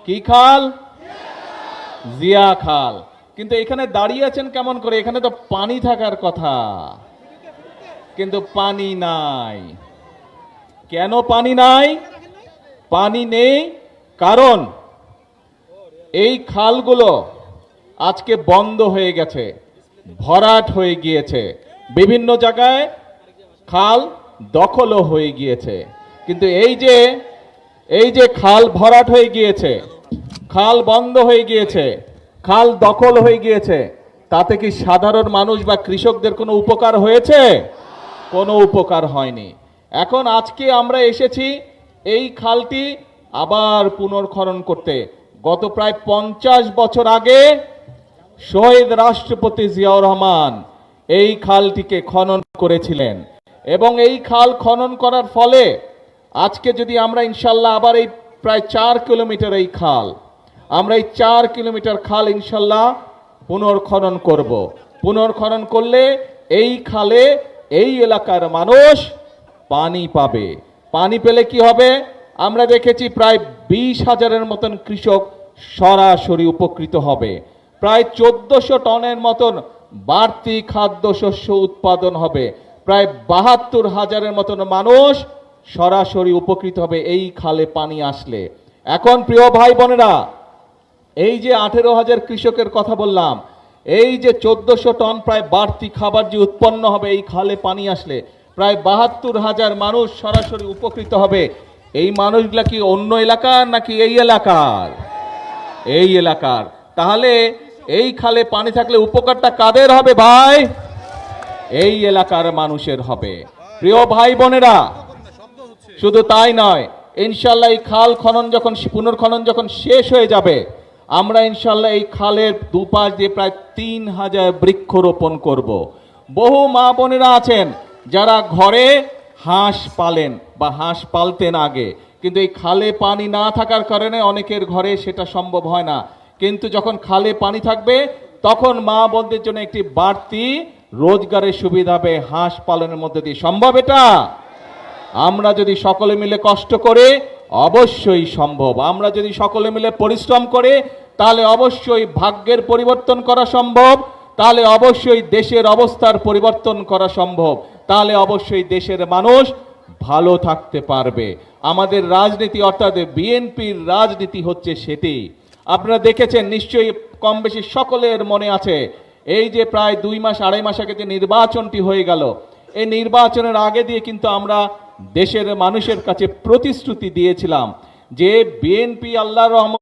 কি খাল? জিয়া খাল। কিন্তু এখানে দাঁড়িয়ে আছেন কেমন করে? এখানে তো পানি থাকার কথা, কিন্তু পানি নাই। কেন পানি নাই? পানি নেই কারণ এই খালগুলো আজকে বন্ধ হয়ে গেছে, ভরাট হয়ে গিয়েছে, বিভিন্ন জায়গায় খাল দখলও হয়ে গিয়েছে। কিন্তু এই যে খাল ভরাট হয়ে গিয়েছে, খাল বন্ধ হয়ে গিয়েছে, খাল দখল হয়ে গিয়েছে, তাতে কি সাধারণ মানুষ বা কৃষকদের কোনো উপকার হয়েছে? কোনো উপকার হয়নি। এখন আজকে আমরা এসেছি এই খালটি আবার পুনর্খনন করতে। গত প্রায় 50 বছর আগে শহীদ রাষ্ট্রপতি জিয়াউর রহমান এই খালটিকে খনন করেছিলেন, এবং এই খাল খনন করার ফলে আজকে যদি আমরা ইনশাল্লাহ আবার এই প্রায় 4 কিলোমিটার এই খাল, আমরা এই 4 কিলোমিটার খাল ইনশাল্লাহ পুনর্খনন করব। পুনর্খনন করলে এই খালে এই এলাকার মানুষ পানি পাবে। পানি পেলে কি হবে? আমরা দেখেছি প্রায় 20,000-এর মতন কৃষক সরাসরি উপকৃত হবে। প্রায় 1400 টনের মতন বাড়তি খাদ্যশস্য উৎপাদন হবে। প্রায় 72,000-এর মতন মানুষ সরাসরি উপকৃত হবে এই খালে পানি আসলে। এখন প্রিয় ভাই বোনেরা, এই যে 18,000 কৃষকের কথা বললাম, এই যে 1400 টন প্রায় বাড়তি খাবার যে উৎপন্ন হবে এই খালে পানি আসলে, প্রায় 72,000 মানুষ সরাসরি উপকৃত হবে। এই মানুষগুলা কি অন্য এলাকার নাকি এই এলাকার? এই এলাকার। তাহলে এই খালে পানি থাকলে উপকারটা কাদের হবে ভাই? এই এলাকার মানুষের হবে। প্রিয় ভাই বোনেরা, শুধু তাই নয়, ইনশাল্লাহ এই খাল খনন যখন পুনর্খনন যখন শেষ হয়ে যাবে, আমরা ইনশাল্লাহ এই খালের দুপাশ দিয়ে প্রায় 3,000 বৃক্ষরোপণ করব। বহু মা বোনেরা আছেন যারা ঘরে হাঁস পালেন বা হাঁস পালতেন আগে, কিন্তু এই খালে পানি না থাকার কারণে অনেকের ঘরে সেটা সম্ভব হয় না। কিন্তু যখন খালে পানি থাকবে তখন মা বোনদের জন্য একটি বাড়তি রোজগারের সুবিধা হবে হাঁস পালনের মধ্যে দিয়ে। সম্ভব এটা? আমরা যদি সকলে মিলে কষ্ট করে অবশ্যই সম্ভব। আমরা যদি সকলে মিলে পরিশ্রম করে তাহলে অবশ্যই ভাগ্যের পরিবর্তন করা সম্ভব, তাহলে অবশ্যই দেশের অবস্থার পরিবর্তন করা সম্ভব, তাহলে অবশ্যই দেশের মানুষ ভালো থাকতে পারবে। আমাদের রাজনীতি অর্থাৎ বিএনপির রাজনীতি হচ্ছে সেটি। আপনারা দেখেছেন নিশ্চয়ই, কম বেশি সকলের মনে আছে, এই যে প্রায় 2 মাস 2.5 মাস আগে যে নির্বাচনটি হয়ে গেল, এই নির্বাচনের আগে দিয়ে কিন্তু আমরা দেশের মানুষের কাছে প্রতিশ্রুতি দিয়েছিলাম যে বিএনপি আল্লাহর রহমতে